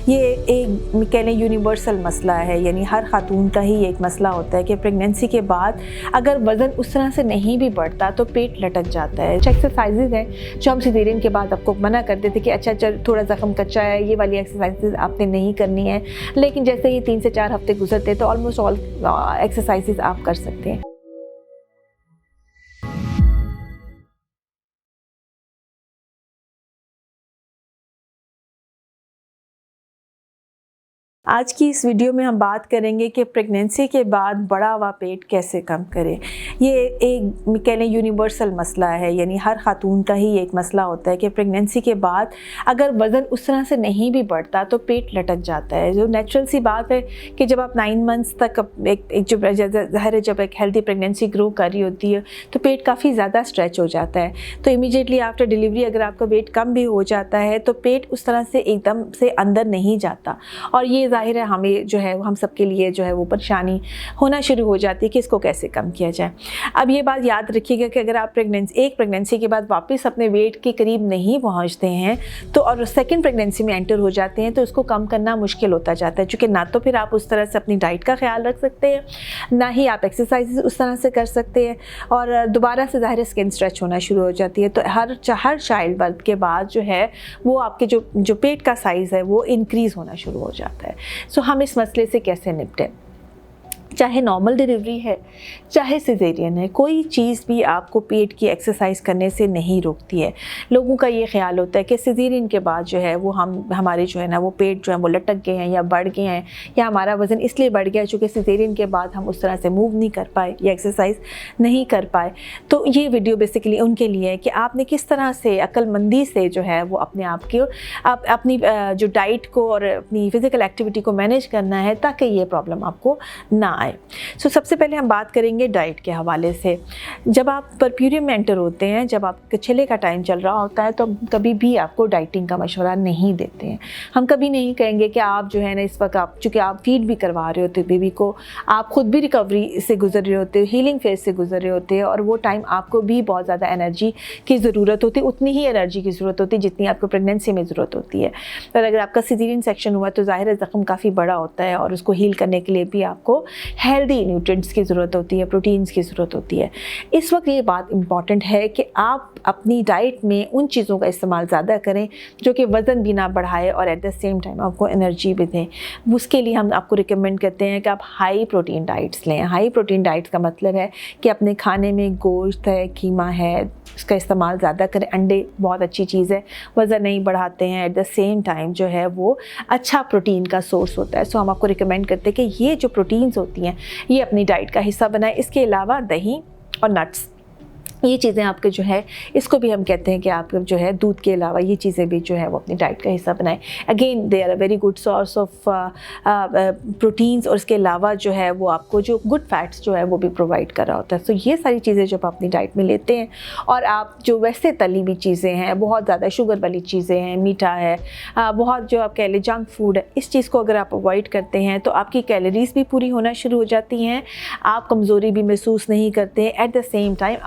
ये एक कह लें यूनिवर्सल मसला है, यानी हर खातून का ही एक मसला होता है कि प्रेगनेंसी के बाद अगर वज़न उस तरह से नहीं भी बढ़ता तो पेट लटक जाता है। एक्सरसाइजेज हैं जो हम सिजेरियन के बाद आपको मना करते थे कि अच्छा चल थोड़ा ज़ख्म कच्चा है, ये वाली एक्सरसाइजेज आपने नहीं करनी है, लेकिन जैसे ही 3 से 4 हफ्ते गुजरते तो ऑलमोस्ट ऑल एक्सरसाइजेज आप कर सकते हैं। आज की इस वीडियो में हम बात करेंगे कि प्रेगनेंसी के बाद बढ़ा हुआ पेट कैसे कम करें। ये एक कह लें यूनिवर्सल मसला है, यानी हर खातून का ही एक मसला होता है कि प्रेगनेंसी के बाद अगर वज़न उस तरह से नहीं भी बढ़ता तो पेट लटक जाता है। जो नेचुरल सी बात है कि जब आप 9 मंथ्स तक एक जो ज़ाहिर है जब एक हेल्दी प्रेगनेंसी ग्रो कर रही होती है तो पेट काफ़ी ज़्यादा स्ट्रेच हो जाता है। तो इमीडिएटली आफ्टर डिलीवरी अगर आपका वेट कम भी हो जाता है तो पेट उस तरह से एकदम से अंदर नहीं जाता, और ये ज़ाहिर है हमें जो है हम सबके लिए जो है वो परेशानी होना शुरू हो जाती है कि इसको कैसे कम किया जाए। अब ये बात याद रखिएगा कि अगर आप प्रेगनेंसी के बाद वापस अपने वेट के करीब नहीं पहुंचते हैं तो और सेकंड प्रेगनेंसी में एंटर हो जाते हैं तो इसको कम करना मुश्किल होता जाता है, क्योंकि ना तो फिर आप उस तरह से अपनी डाइट का ख्याल रख सकते हैं, ना ही आप एक्सरसाइज उस तरह से कर सकते हैं, और दोबारा से ज़ाहिर स्किन स्ट्रेच होना शुरू हो जाती है। तो हर चाइल्ड बर्थ के बाद जो है वो आपके जो पेट का साइज़ है वो इंक्रीज़ होना शुरू हो जाता है। सो हम इस मसले से कैसे निपटें? चाहे नॉर्मल डिलीवरी है चाहे सिजेरियन है, कोई चीज़ भी आपको पेट की एक्सरसाइज करने से नहीं रोकती है। लोगों का ये ख्याल होता है कि सिजेरियन के बाद जो है वो हमारे जो है ना वो पेट जो है वो लटक गए हैं या बढ़ गए हैं, या हमारा वज़न इसलिए बढ़ गया चूँकि सिजेरियन के बाद हम उस तरह से मूव नहीं कर पाए या एक्सरसाइज नहीं कर पाए। तो ये वीडियो बेसिकली उनके लिए है कि आपने किस तरह से अक्लमंदी से जो है वो अपने आप की अपनी जो डाइट को और अपनी फ़िज़िकल एक्टिविटी को मैनेज करना है ताकि ये प्रॉब्लम आपको ना आए। सो सबसे पहले हम बात करेंगे डाइट के हवाले से। जब आप परप्यूरियम में एंटर होते हैं, जब आपके छिले का टाइम चल रहा होता है, तो कभी भी आपको डाइटिंग का मशवरा नहीं देते हैं। हम कभी नहीं कहेंगे कि आप जो है ना इस वक्त आप चूँकि आप फीड भी करवा रहे होते बेबी को, आप खुद भी रिकवरी से गुजर रहे होते हो, हीलिंग फेज से गुजर रहे होते हैं, और वो टाइम आपको भी बहुत ज़्यादा एनर्जी की ज़रूरत होती है, उतनी ही एनर्जी की ज़रूरत होती है जितनी आपको प्रेगनेंसी में ज़रूरत होती है। और अगर आपका सिजेरियन सेक्शन हुआ तो ज़ाहिर है ज़ख्म काफ़ी बड़ा होता है और उसको हील करने के लिए भी आपको हेल्दी न्यूट्रिएंट्स की ज़रूरत होती है, प्रोटीन्स की ज़रूरत होती है। इस वक्त ये बात इम्पॉर्टेंट है कि आप अपनी डाइट में उन चीज़ों का इस्तेमाल ज़्यादा करें जो कि वज़न भी ना बढ़ाए और एट द सेम टाइम आपको एनर्जी भी दें। उसके लिए हम आपको रिकमेंड करते हैं कि आप हाई प्रोटीन डाइट्स लें। हाई प्रोटीन डाइट्स का मतलब है कि अपने खाने में गोश्त है, कीमा है, इसका इस्तेमाल ज़्यादा करें। अंडे बहुत अच्छी चीज़ है, वज़न नहीं बढ़ाते हैं, एट द सेम टाइम जो है वो अच्छा प्रोटीन का सोर्स होता है। सो हम आपको रिकमेंड करते हैं कि ये जो प्रोटीन्स होती हैं ये अपनी डाइट का हिस्सा बनाएं। इसके अलावा दही और नट्स, ये चीज़ें आपके जो है इसको भी हम कहते हैं कि आप जो है दूध के अलावा ये चीज़ें भी जो है वो अपनी डाइट का हिस्सा बनाएं। Again they are a very good source of proteins, और इसके अलावा जो है वो आपको जो गुड फैट्स जो है वो भी प्रोवाइड कर रहा होता है। सो ये सारी चीज़ें जब आप अपनी डाइट में लेते हैं, और आप जो वैसे तली हुई चीज़ें हैं, बहुत ज़्यादा शुगर वाली चीज़ें हैं, मीठा है, बहुत जो आप कह लें जंक फूड है, इस चीज़ को अगर आप अवॉइड करते हैं तो आपकी कैलोरीज भी पूरी होना शुरू हो जाती हैं, आप कमज़ोरी भी महसूस नहीं करते। एट द सेम टाइम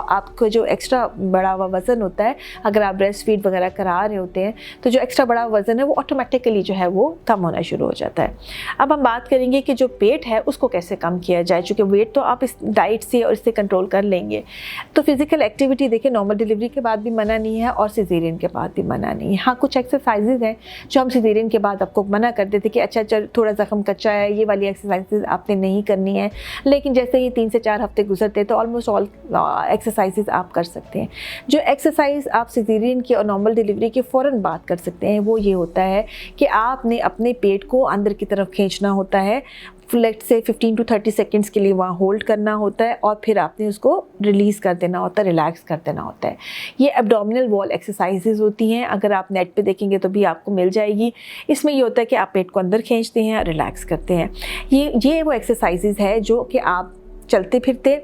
आपको जो एक्स्ट्रा बढ़ा हुआ वज़न होता है, अगर आप ब्रेस्ट फीड वगैरह करा रहे होते हैं तो जो एक्स्ट्रा बड़ा वज़न है वो ऑटोमेटिकली जो है वो कम होना शुरू हो जाता है। अब हम बात करेंगे कि जो पेट है उसको कैसे कम किया जाए, चूँकि वेट तो आप इस डाइट से और इससे कंट्रोल कर लेंगे। तो फिज़िकल एक्टिविटी देखिए नॉर्मल डिलीवरी के बाद भी मना नहीं है और सिजेरियन के बाद भी मना नहीं है। हाँ, कुछ एक्सरसाइजेज हैं जो हम सिजेरियन के बाद आपको मना कर देते कि अच्छा चल थोड़ा ज़ख्म कच्चा है, ये वाली एक्सरसाइजेज आपने नहीं करनी है, लेकिन जैसे ही 3 से 4 हफ्ते गुजरते तो ऑलमोस्ट ऑल एक्सरसाइजेज आप कर सकते हैं। जो एक्सरसाइज आप सिजेरियन की और नॉर्मल डिलीवरी की फ़ौरन बात कर सकते हैं वो ये होता है कि आपने अपने पेट को अंदर की तरफ खींचना होता है, फ्लेट से 15 to 30 सेकेंड्स के लिए वहाँ होल्ड करना होता है, और फिर आपने उसको रिलीज़ कर देना होता है, रिलैक्स कर देना होता है। ये एब्डोमिनल वॉल एक्सरसाइजेज होती हैं, अगर आप नेट पे देखेंगे तो भी आपको मिल जाएगी। इसमें ये होता है कि आप पेट को अंदर खींचते हैं, रिलैक्स करते हैं। ये वो एक्सरसाइजेज है जो कि आप चलते फिरते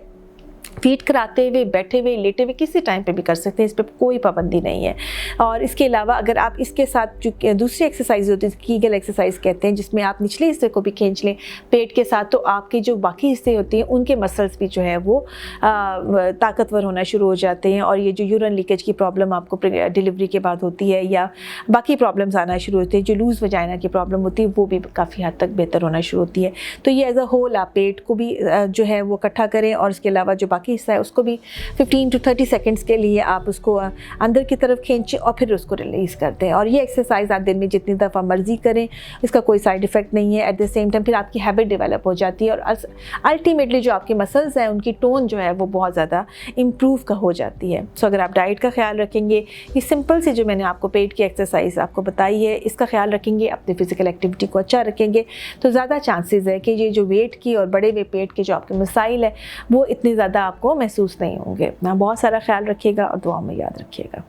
फीड कराते हुए, बैठे हुए, लेटे हुए, किसी टाइम पे भी कर सकते हैं, इस पे कोई पाबंदी नहीं है। और इसके अलावा अगर आप इसके साथ जो दूसरी एक्सरसाइज होती है, कीगल एक्सरसाइज कहते हैं, जिसमें आप निचले हिस्से को भी खींच लें पेट के साथ, तो आपके जो बाकी हिस्से होते हैं उनके मसल्स भी जो है वो ताकतवर होना शुरू हो जाते हैं। और ये जो यूरिन लीकेज की प्रॉब्लम आपको डिलीवरी के बाद होती है या बाकी प्रॉब्लम्स आना शुरू होती है, जो लूज़ वजाइना की प्रॉब्लम होती है, वो भी काफ़ी हद तक बेहतर होना शुरू होती है। तो ये एज अ होल आप पेट को भी जो है वो इकट्ठा करें, और इसके अलावा जो बाकी हिस्सा है उसको भी 15 to 30 सेकंड्स के लिए आप उसको अंदर की तरफ खींचें और फिर उसको रिलीज़ करते हैं। और ये एक्सरसाइज आप दिन में जितनी दफ़ा मर्जी करें, इसका कोई साइड इफ़ेक्ट नहीं है। एट द सेम टाइम फिर आपकी हैबिट डेवलप हो जाती है, और अल्टीमेटली जो आपके मसल्स हैं उनकी टोन जो है वो बहुत ज़्यादा इम्प्रूव का हो जाती है। सो अगर आप डाइट का ख्याल रखेंगे, ये सिंपल से जो मैंने आपको पेट की एक्सरसाइज आपको बताई है, इसका ख्याल रखेंगे, अपनी फ़िज़िकल एक्टिविटी को अच्छा रखेंगे, तो ज़्यादा चांसेस है कि ये जो वेट की और बड़े हुए पेट के जो आपके मसाइल है वो इतने ज़्यादा आपको महसूस नहीं होंगे। अपना बहुत सारा ख्याल रखिएगा और दुआ में याद रखिएगा।